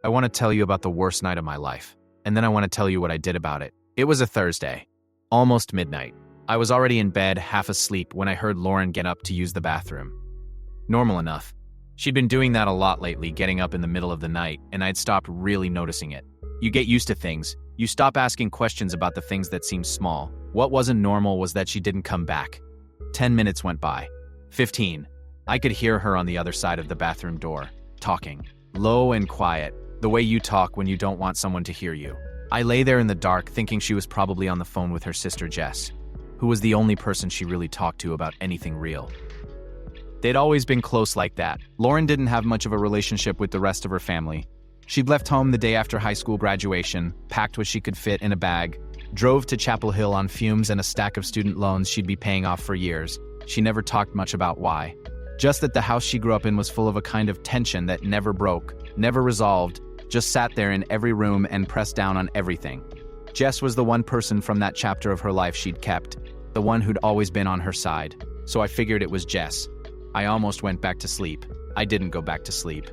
I want to tell you about the worst night of my life, and then I want to tell you what I did about it. It was a Thursday, almost midnight. I was already in bed, half asleep, when I heard Lauren get up to use the bathroom. Normal enough. She'd been doing that a lot lately, getting up in the middle of the night, and I'd stopped really noticing it. You get used to things. You stop asking questions about the things that seem small. What wasn't normal was that she didn't come back. 10 minutes went by. 15. I could hear her on the other side of the bathroom door, talking. Low and quiet, the way you talk when you don't want someone to hear you. I lay there in the dark, thinking she was probably on the phone with her sister Jess, who was the only person she really talked to about anything real. They'd always been close like that. Lauren didn't have much of a relationship with the rest of her family. She'd left home the day after high school graduation, packed what she could fit in a bag, drove to Chapel Hill on fumes and a stack of student loans she'd be paying off for years. She never talked much about why. Just that the house she grew up in was full of a kind of tension that never broke, never resolved, just sat there in every room and pressed down on everything. Jess was the one person from that chapter of her life she'd kept, the one who'd always been on her side. So I figured it was Jess. I almost went back to sleep. I didn't go back to sleep.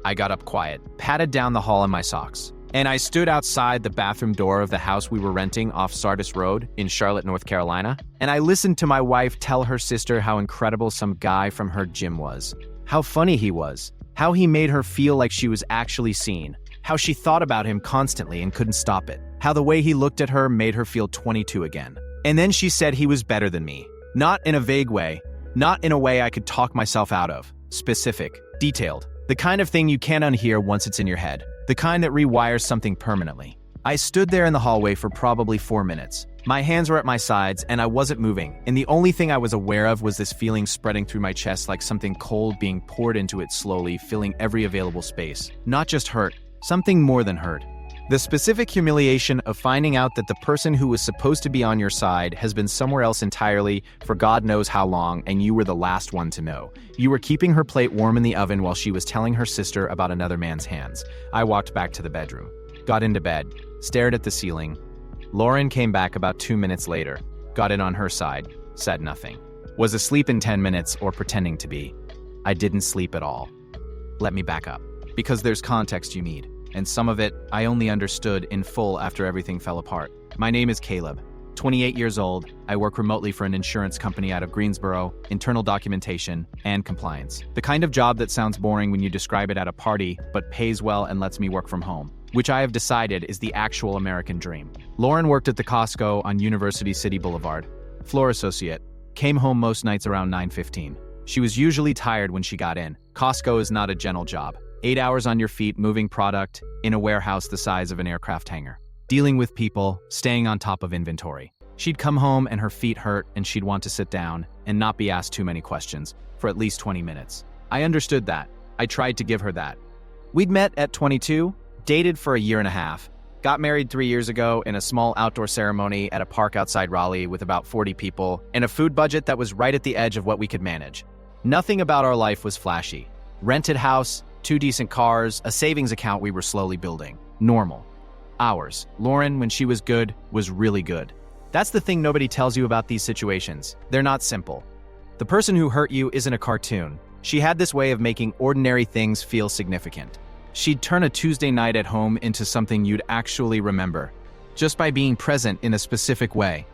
I got up quiet, patted down the hall in my socks, and I stood outside the bathroom door of the house we were renting off Sardis Road in Charlotte, North Carolina, and I listened to my wife tell her sister how incredible some guy from her gym was, how funny he was, how he made her feel like she was actually seen, how she thought about him constantly and couldn't stop it, how the way he looked at her made her feel 22 again. And then she said he was better than me. Not in a vague way, not in a way I could talk myself out of. Specific, detailed, the kind of thing you can't unhear once it's in your head, the kind that rewires something permanently. I stood there in the hallway for probably 4 minutes. My hands were at my sides and I wasn't moving, and the only thing I was aware of was this feeling spreading through my chest like something cold being poured into it slowly, filling every available space. Not just hurt, something more than hurt. The specific humiliation of finding out that the person who was supposed to be on your side has been somewhere else entirely for God knows how long, and you were the last one to know. You were keeping her plate warm in the oven while she was telling her sister about another man's hands. I walked back to the bedroom, got into bed, stared at the ceiling. Lauren came back about 2 minutes later, got in on her side, said nothing. Was asleep in 10 minutes or pretending to be. I didn't sleep at all. Let me back up, because there's context you need. And some of it I only understood in full after everything fell apart. My name is Caleb, 28 years old. I work remotely for an insurance company out of Greensboro, internal documentation and compliance. The kind of job that sounds boring when you describe it at a party, but pays well and lets me work from home, which I have decided is the actual American dream. Lauren worked at the Costco on University City Boulevard, floor associate, came home most nights around 9:15. She was usually tired when she got in. Costco is not a gentle job. 8 hours on your feet, moving product in a warehouse the size of an aircraft hangar. Dealing with people, staying on top of inventory. She'd come home and her feet hurt and she'd want to sit down and not be asked too many questions for at least 20 minutes. I understood that. I tried to give her that. We'd met at 22, dated for a year and a half, got married 3 years ago in a small outdoor ceremony at a park outside Raleigh with about 40 people and a food budget that was right at the edge of what we could manage. Nothing about our life was flashy. Rented house, 2 decent cars, a savings account we were slowly building. Normal. Ours. Lauren, when she was good, was really good. That's the thing nobody tells you about these situations. They're not simple. The person who hurt you isn't a cartoon. She had this way of making ordinary things feel significant. She'd turn a Tuesday night at home into something you'd actually remember, just by being present in a specific way.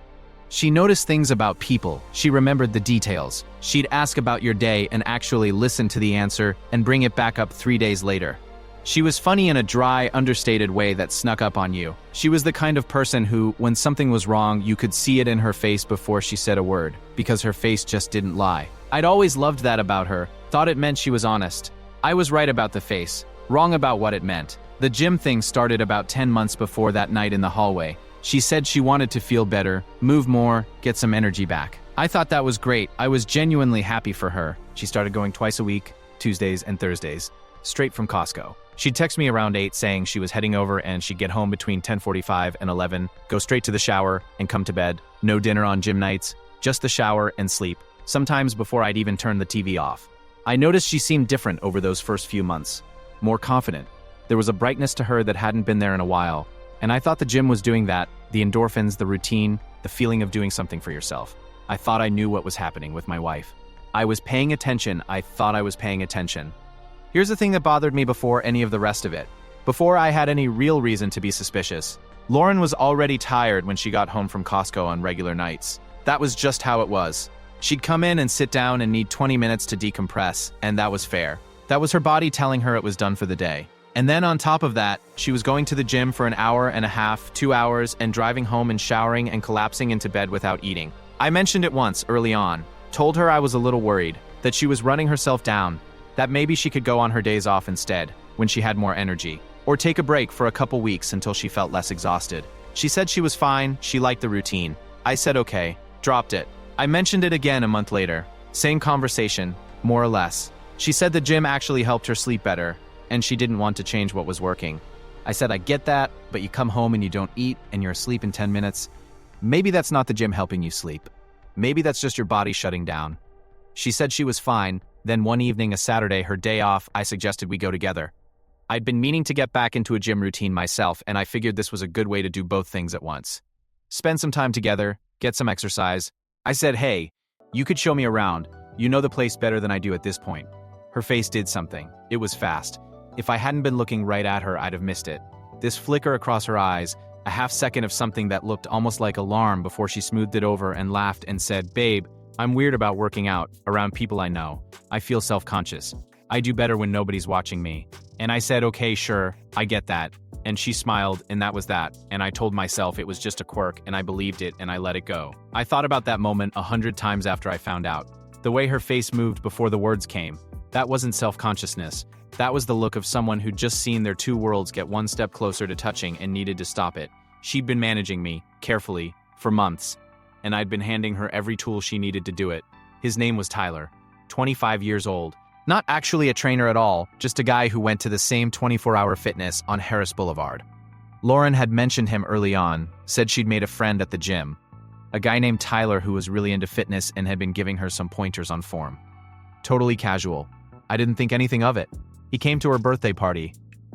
She noticed things about people. She remembered the details. She'd ask about your day and actually listen to the answer and bring it back up 3 days later. She was funny in a dry, understated way that snuck up on you. She was the kind of person who, when something was wrong, you could see it in her face before she said a word, because her face just didn't lie. I'd always loved that about her, thought it meant she was honest. I was right about the face, wrong about what it meant. The gym thing started about 10 months before that night in the hallway. She said she wanted to feel better, move more, get some energy back. I thought that was great. I was genuinely happy for her. She started going twice a week, Tuesdays and Thursdays, straight from Costco. She'd text me around 8 saying she was heading over and she'd get home between 10:45 and 11, go straight to the shower and come to bed. No dinner on gym nights, just the shower and sleep, sometimes before I'd even turn the TV off. I noticed she seemed different over those first few months, more confident. There was a brightness to her that hadn't been there in a while, and I thought the gym was doing that, the endorphins, the routine, the feeling of doing something for yourself. I thought I knew what was happening with my wife. I was paying attention. I thought I was paying attention. Here's the thing that bothered me before any of the rest of it. Before I had any real reason to be suspicious, Lauren was already tired when she got home from Costco on regular nights. That was just how it was. She'd come in and sit down and need 20 minutes to decompress, and that was fair. That was her body telling her it was done for the day. And then on top of that, she was going to the gym for an hour and a half, 2 hours, and driving home and showering and collapsing into bed without eating. I mentioned it once early on, told her I was a little worried, that she was running herself down, that maybe she could go on her days off instead, when she had more energy, or take a break for a couple weeks until she felt less exhausted. She said she was fine, she liked the routine. I said okay, dropped it. I mentioned it again a month later. Same conversation, more or less. She said the gym actually helped her sleep better, and she didn't want to change what was working. I said, I get that, but you come home and you don't eat, and you're asleep in 10 minutes. Maybe that's not the gym helping you sleep. Maybe that's just your body shutting down. She said she was fine. Then one evening, a Saturday, her day off, I suggested we go together. I'd been meaning to get back into a gym routine myself, and I figured this was a good way to do both things at once. Spend some time together, get some exercise. I said, hey, you could show me around. You know the place better than I do at this point. Her face did something. It was fast. If I hadn't been looking right at her, I'd have missed it. This flicker across her eyes, a half second of something that looked almost like alarm before she smoothed it over and laughed and said, babe, I'm weird about working out around people I know. I feel self-conscious. I do better when nobody's watching me. And I said, okay, sure, I get that. And she smiled, and that was that. And I told myself it was just a quirk, and I believed it, and I let it go. I thought about that moment 100 times after I found out. The way her face moved before the words came. That wasn't self-consciousness. That was the look of someone who'd just seen their two worlds get one step closer to touching and needed to stop it. She'd been managing me, carefully, for months, and I'd been handing her every tool she needed to do it. His name was Tyler, 25 years old. Not actually a trainer at all, just a guy who went to the same 24-hour fitness on Harris Boulevard. Lauren had mentioned him early on, said she'd made a friend at the gym. A guy named Tyler who was really into fitness and had been giving her some pointers on form. Totally casual. I didn't think anything of it. He came to her birthday party.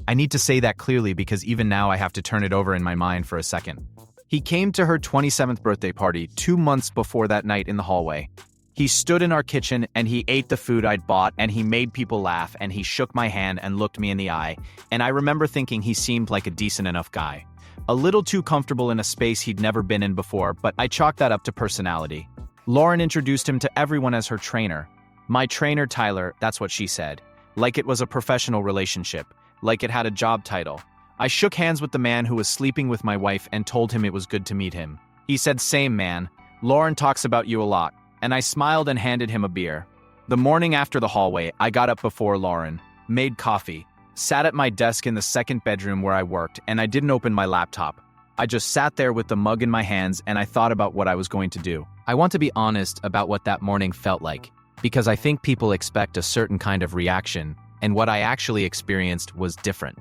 I need to say that clearly because even now I have to turn it over in my mind for a second. He came to her 27th birthday party 2 months before that night in the hallway. He stood in our kitchen and he ate the food I'd bought and he made people laugh and he shook my hand and looked me in the eye. And I remember thinking he seemed like a decent enough guy. A little too comfortable in a space he'd never been in before, but I chalked that up to personality. Lauren introduced him to everyone as her trainer. My trainer, Tyler, that's what she said. Like it was a professional relationship, like it had a job title. I shook hands with the man who was sleeping with my wife and told him it was good to meet him. He said, same man. Lauren talks about you a lot. And I smiled and handed him a beer. The morning after the hallway, I got up before Lauren, made coffee, sat at my desk in the second bedroom where I worked, and I didn't open my laptop. I just sat there with the mug in my hands and I thought about what I was going to do. I want to be honest about what that morning felt like, because I think people expect a certain kind of reaction, and what I actually experienced was different.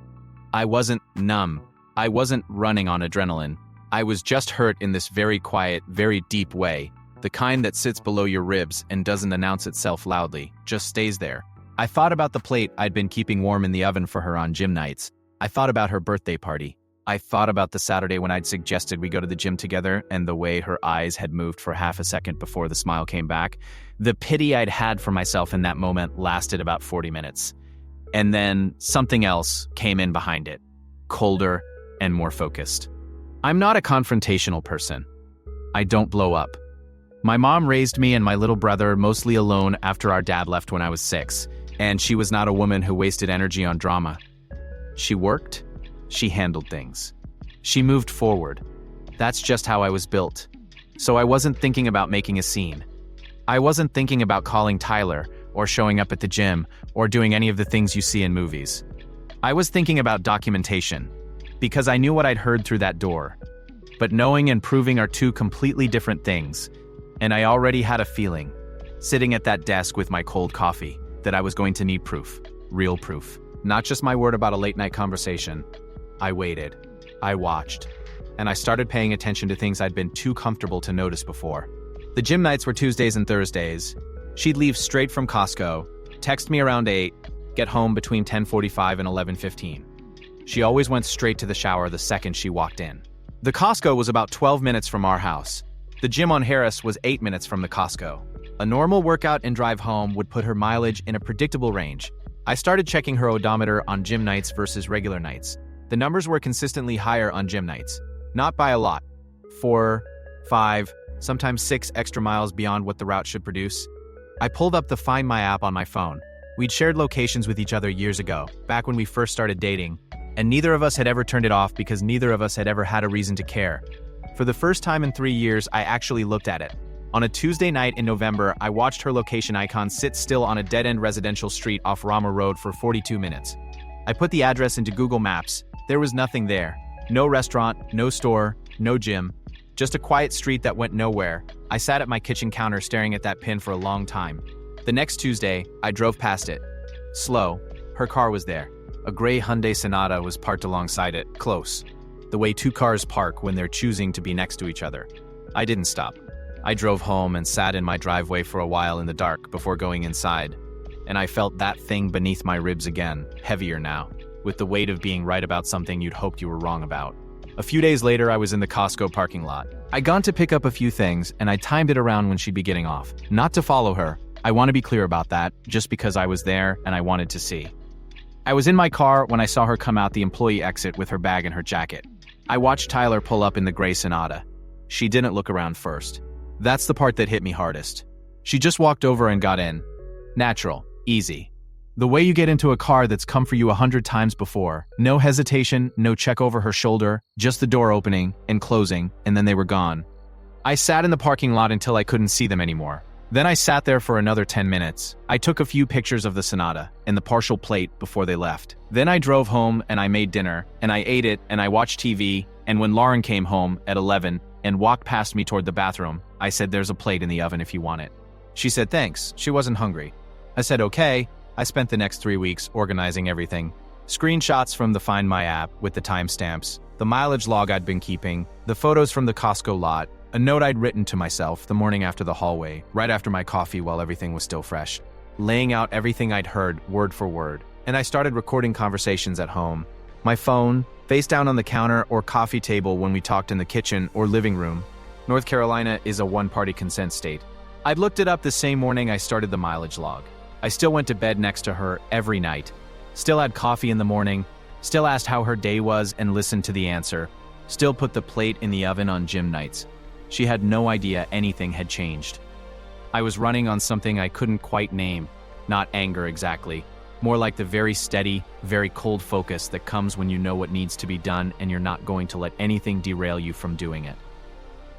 I wasn't numb. I wasn't running on adrenaline. I was just hurt in this very quiet, very deep way. The kind that sits below your ribs and doesn't announce itself loudly, just stays there. I thought about the plate I'd been keeping warm in the oven for her on gym nights. I thought about her birthday party. I thought about the Saturday when I'd suggested we go to the gym together and the way her eyes had moved for half a second before the smile came back. The pity I'd had for myself in that moment lasted about 40 minutes. And then something else came in behind it, colder and more focused. I'm not a confrontational person. I don't blow up. My mom raised me and my little brother mostly alone after our dad left when I was 6, and she was not a woman who wasted energy on drama. She worked, she handled things. She moved forward. That's just how I was built. So I wasn't thinking about making a scene. I wasn't thinking about calling Tyler, or showing up at the gym, or doing any of the things you see in movies. I was thinking about documentation, because I knew what I'd heard through that door. But knowing and proving are two completely different things. And I already had a feeling, sitting at that desk with my cold coffee, that I was going to need proof, real proof. Not just my word about a late-night conversation. I waited, I watched, and I started paying attention to things I'd been too comfortable to notice before. The gym nights were Tuesdays and Thursdays. She'd leave straight from Costco, text me around 8, get home between 10:45 and 11:15. She always went straight to the shower the second she walked in. The Costco was about 12 minutes from our house. The gym on Harris was 8 minutes from the Costco. A normal workout and drive home would put her mileage in a predictable range. I started checking her odometer on gym nights versus regular nights. The numbers were consistently higher on gym nights. Not by a lot. 4, 5, sometimes 6 extra miles beyond what the route should produce. I pulled up the Find My app on my phone. We'd shared locations with each other years ago, back when we first started dating, and neither of us had ever turned it off because neither of us had ever had a reason to care. For the first time in 3 years, I actually looked at it. On a Tuesday night in November, I watched her location icon sit still on a dead-end residential street off Rama Road for 42 minutes. I put the address into Google Maps. There was nothing there. No restaurant, no store, no gym. Just a quiet street that went nowhere. I sat at my kitchen counter staring at that pin for a long time. The next Tuesday, I drove past it. Slow. Her car was there. A gray Hyundai Sonata was parked alongside it, close. The way 2 cars park when they're choosing to be next to each other. I didn't stop. I drove home and sat in my driveway for a while in the dark before going inside. And I felt that thing beneath my ribs again, heavier now, with the weight of being right about something you'd hoped you were wrong about. A few days later, I was in the Costco parking lot. I'd gone to pick up a few things, and I timed it around when she'd be getting off. Not to follow her. I want to be clear about that, just because I was there and I wanted to see. I was in my car when I saw her come out the employee exit with her bag and her jacket. I watched Tyler pull up in the gray Sonata. She didn't look around first. That's the part that hit me hardest. She just walked over and got in. Natural. Easy. The way you get into a car that's come for you 100 times before. No hesitation, no check over her shoulder, just the door opening and closing, and then they were gone. I sat in the parking lot until I couldn't see them anymore. Then I sat there for another 10 minutes. I took a few pictures of the Sonata and the partial plate before they left. Then I drove home and I made dinner, and I ate it and I watched TV, and when Lauren came home at 11 and walked past me toward the bathroom, I said, "There's a plate in the oven if you want it." She said thanks. She wasn't hungry. I said okay. I spent the next 3 weeks organizing everything. Screenshots from the Find My app with the timestamps, the mileage log I'd been keeping, the photos from the Costco lot, a note I'd written to myself the morning after the hallway, right after my coffee while everything was still fresh, laying out everything I'd heard word for word. And I started recording conversations at home. My phone, face down on the counter or coffee table when we talked in the kitchen or living room. North Carolina is a one-party consent state. I'd looked it up the same morning I started the mileage log. I still went to bed next to her every night. Still had coffee in the morning. Still asked how her day was and listened to the answer. Still put the plate in the oven on gym nights. She had no idea anything had changed. I was running on something I couldn't quite name. Not anger exactly. More like the very steady, very cold focus that comes when you know what needs to be done and you're not going to let anything derail you from doing it.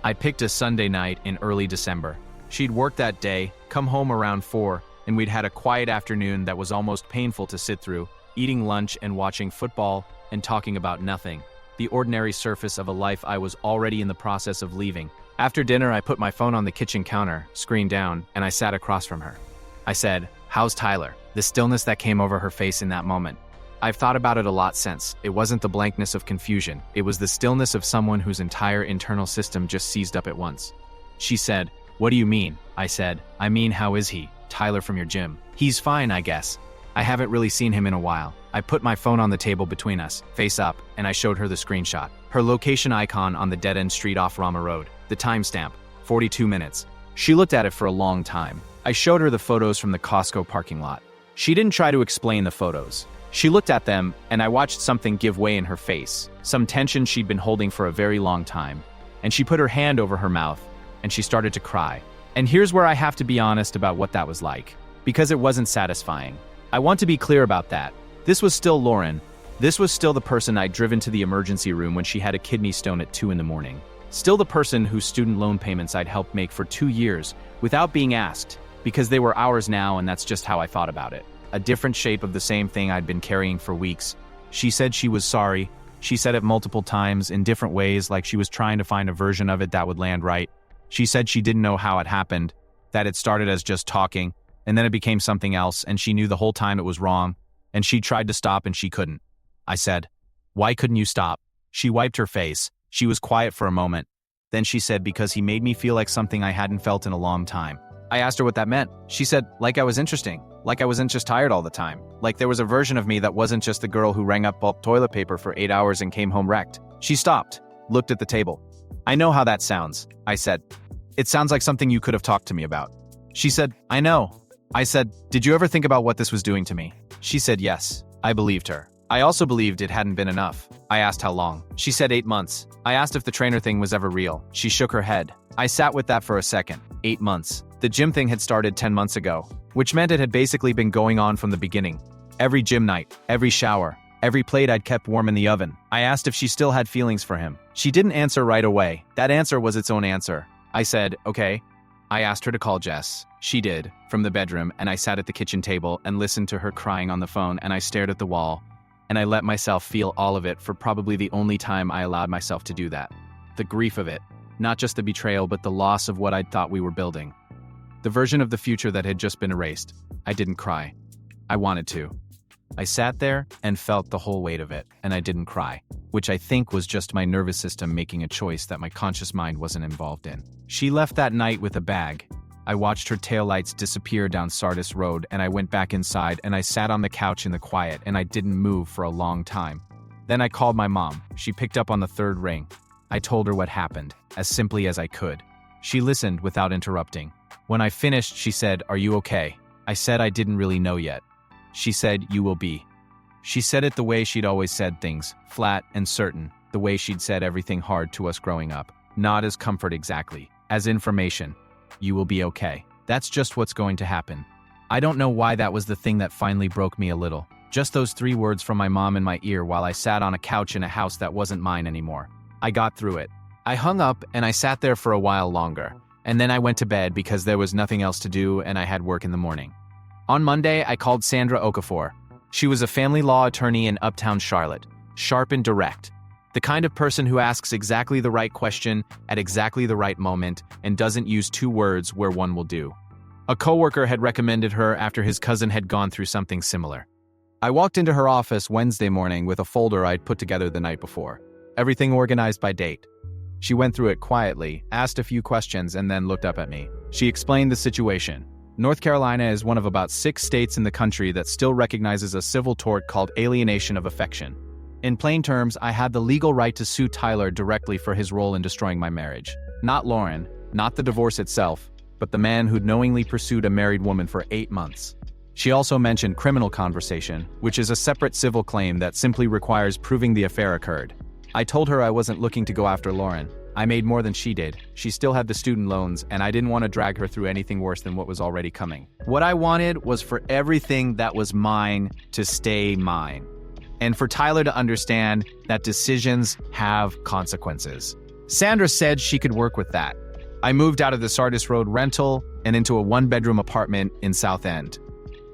I picked a Sunday night in early December. She'd worked that day, come home around 4, and we'd had a quiet afternoon that was almost painful to sit through, eating lunch and watching football and talking about nothing. The ordinary surface of a life I was already in the process of leaving. After dinner, I put my phone on the kitchen counter, screen down, and I sat across from her. I said, "How's Tyler?" The stillness that came over her face in that moment. I've thought about it a lot since. It wasn't the blankness of confusion. It was the stillness of someone whose entire internal system just seized up at once. She said, "What do you mean?" I said, "I mean, how is he? Tyler from your gym." "He's fine, I guess. I haven't really seen him in a while." I put my phone on the table between us, face up, and I showed her the screenshot. Her location icon on the dead-end street off Rama Road. The timestamp, 42 minutes. She looked at it for a long time. I showed her the photos from the Costco parking lot. She didn't try to explain the photos. She looked at them, and I watched something give way in her face, some tension she'd been holding for a very long time. And she put her hand over her mouth, and she started to cry. And here's where I have to be honest about what that was like, because it wasn't satisfying. I want to be clear about that. This was still Lauren. This was still the person I'd driven to the emergency room when she had a kidney stone at 2 in the morning. Still the person whose student loan payments I'd helped make for 2 years without being asked, because they were ours now, and that's just how I thought about it. A different shape of the same thing I'd been carrying for weeks. She said she was sorry. She said it multiple times in different ways, like she was trying to find a version of it that would land right. She said she didn't know how it happened, that it started as just talking, and then it became something else, and she knew the whole time it was wrong, and she tried to stop and she couldn't. I said, "Why couldn't you stop?" She wiped her face. She was quiet for a moment. Then she said, "Because he made me feel like something I hadn't felt in a long time." I asked her what that meant. She said, "Like I was interesting. Like I wasn't just tired all the time. Like there was a version of me that wasn't just the girl who rang up bulk toilet paper for 8 hours and came home wrecked." She stopped, looked at the table. "I know how that sounds," I said. "It sounds like something you could have talked to me about." She said, "I know." I said, "Did you ever think about what this was doing to me?" She said yes. I believed her. I also believed it hadn't been enough. I asked how long. She said 8 months. I asked if the trainer thing was ever real. She shook her head. I sat with that for a second. 8 months. The gym thing had started 10 months ago, which meant it had basically been going on from the beginning. Every gym night, every shower, every plate I'd kept warm in the oven. I asked if she still had feelings for him. She didn't answer right away. That answer was its own answer. I said, okay. I asked her to call Jess. She did, from the bedroom, and I sat at the kitchen table and listened to her crying on the phone, and I stared at the wall, and I let myself feel all of it for probably the only time I allowed myself to do that. The grief of it. Not just the betrayal, but the loss of what I'd thought we were building. The version of the future that had just been erased. I didn't cry. I wanted to. I sat there and felt the whole weight of it, and I didn't cry, which I think was just my nervous system making a choice that my conscious mind wasn't involved in. She left that night with a bag. I watched her taillights disappear down Sardis Road, and I went back inside and I sat on the couch in the quiet, and I didn't move for a long time. Then I called my mom. She picked up on the third ring. I told her what happened, as simply as I could. She listened without interrupting. When I finished, she said, "Are you okay?" I said I didn't really know yet. She said, "You will be." She said it the way she'd always said things, flat and certain, the way she'd said everything hard to us growing up. Not as comfort exactly, as information. You will be okay. That's just what's going to happen. I don't know why that was the thing that finally broke me a little. Just those 3 words from my mom in my ear while I sat on a couch in a house that wasn't mine anymore. I got through it. I hung up and I sat there for a while longer. And then I went to bed because there was nothing else to do and I had work in the morning. On Monday, I called Sandra Okafor. She was a family law attorney in Uptown Charlotte, sharp and direct. The kind of person who asks exactly the right question at exactly the right moment and doesn't use 2 words where one will do. A coworker had recommended her after his cousin had gone through something similar. I walked into her office Wednesday morning with a folder I'd put together the night before. Everything organized by date. She went through it quietly, asked a few questions, and then looked up at me. She explained the situation. North Carolina is one of about 6 states in the country that still recognizes a civil tort called alienation of affection. In plain terms, I had the legal right to sue Tyler directly for his role in destroying my marriage. Not Lauren, not the divorce itself, but the man who'd knowingly pursued a married woman for 8 months. She also mentioned criminal conversation, which is a separate civil claim that simply requires proving the affair occurred. I told her I wasn't looking to go after Lauren. I made more than she did. She still had the student loans, and I didn't want to drag her through anything worse than what was already coming. What I wanted was for everything that was mine to stay mine. And for Tyler to understand that decisions have consequences. Sandra said she could work with that. I moved out of the Sardis Road rental and into a 1-bedroom apartment in South End.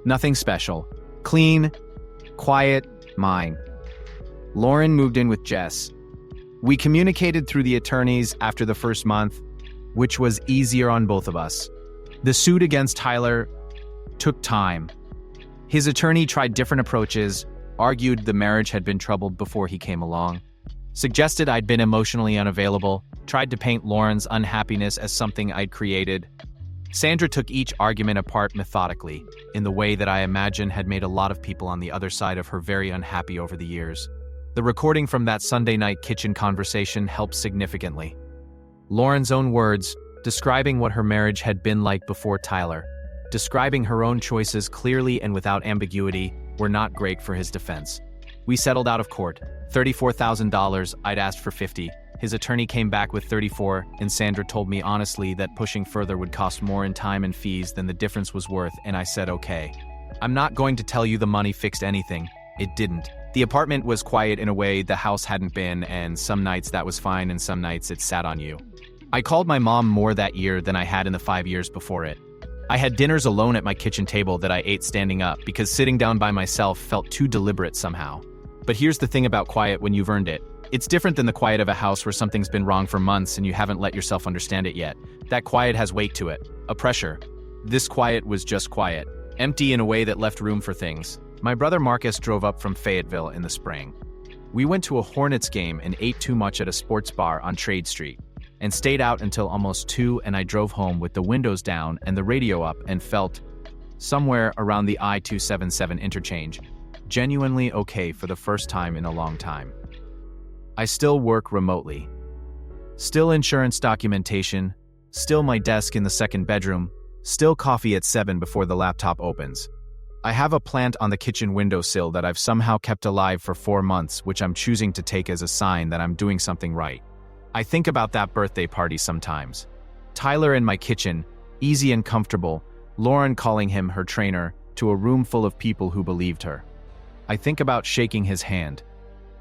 Nothing special. Clean, quiet, mine. Lauren moved in with Jess. We communicated through the attorneys after the first month, which was easier on both of us. The suit against Tyler took time. His attorney tried different approaches, argued the marriage had been troubled before he came along, suggested I'd been emotionally unavailable, tried to paint Lauren's unhappiness as something I'd created. Sandra took each argument apart methodically, in the way that I imagine had made a lot of people on the other side of her very unhappy over the years. The recording from that Sunday night kitchen conversation helped significantly. Lauren's own words, describing what her marriage had been like before Tyler, describing her own choices clearly and without ambiguity, were not great for his defense. We settled out of court. $34,000, I'd asked for $50,000. His attorney came back with $34,000, and Sandra told me honestly that pushing further would cost more in time and fees than the difference was worth, and I said okay. I'm not going to tell you the money fixed anything. It didn't. The apartment was quiet in a way the house hadn't been, and some nights that was fine and some nights it sat on you. I called my mom more that year than I had in the 5 years before it. I had dinners alone at my kitchen table that I ate standing up because sitting down by myself felt too deliberate somehow. But here's the thing about quiet when you've earned it. It's different than the quiet of a house where something's been wrong for months and you haven't let yourself understand it yet. That quiet has weight to it, a pressure. This quiet was just quiet, empty in a way that left room for things. My brother Marcus drove up from Fayetteville in the spring. We went to a Hornets game and ate too much at a sports bar on Trade Street, and stayed out until almost 2, and I drove home with the windows down and the radio up and felt, somewhere around the I-277 interchange, genuinely okay for the first time in a long time. I still work remotely. Still insurance documentation, still my desk in the second bedroom, still coffee at 7 before the laptop opens. I have a plant on the kitchen windowsill that I've somehow kept alive for 4 months, which I'm choosing to take as a sign that I'm doing something right. I think about that birthday party sometimes. Tyler in my kitchen, easy and comfortable, Lauren calling him her trainer to a room full of people who believed her. I think about shaking his hand.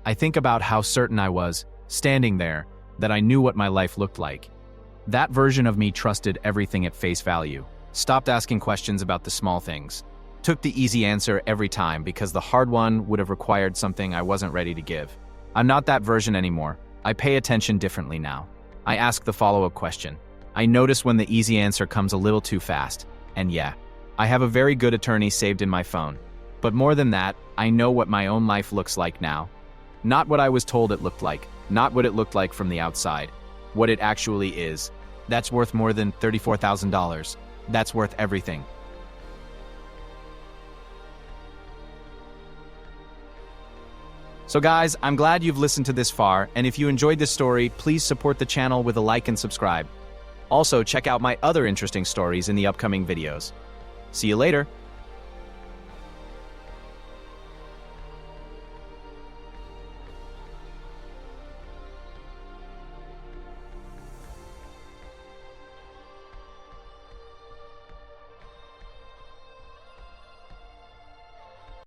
I think about how certain I was, standing there, that I knew what my life looked like. That version of me trusted everything at face value, stopped asking questions about the small things, took the easy answer every time because the hard one would have required something I wasn't ready to give. I'm not that version anymore. I pay attention differently now. I ask the follow-up question. I notice when the easy answer comes a little too fast. And yeah, I have a very good attorney saved in my phone. But more than that, I know what my own life looks like now. Not what I was told it looked like, not what it looked like from the outside. What it actually is. That's worth more than $34,000. That's worth everything. So guys, I'm glad you've listened to this far, and if you enjoyed this story, please support the channel with a like and subscribe. Also, check out my other interesting stories in the upcoming videos. See you later!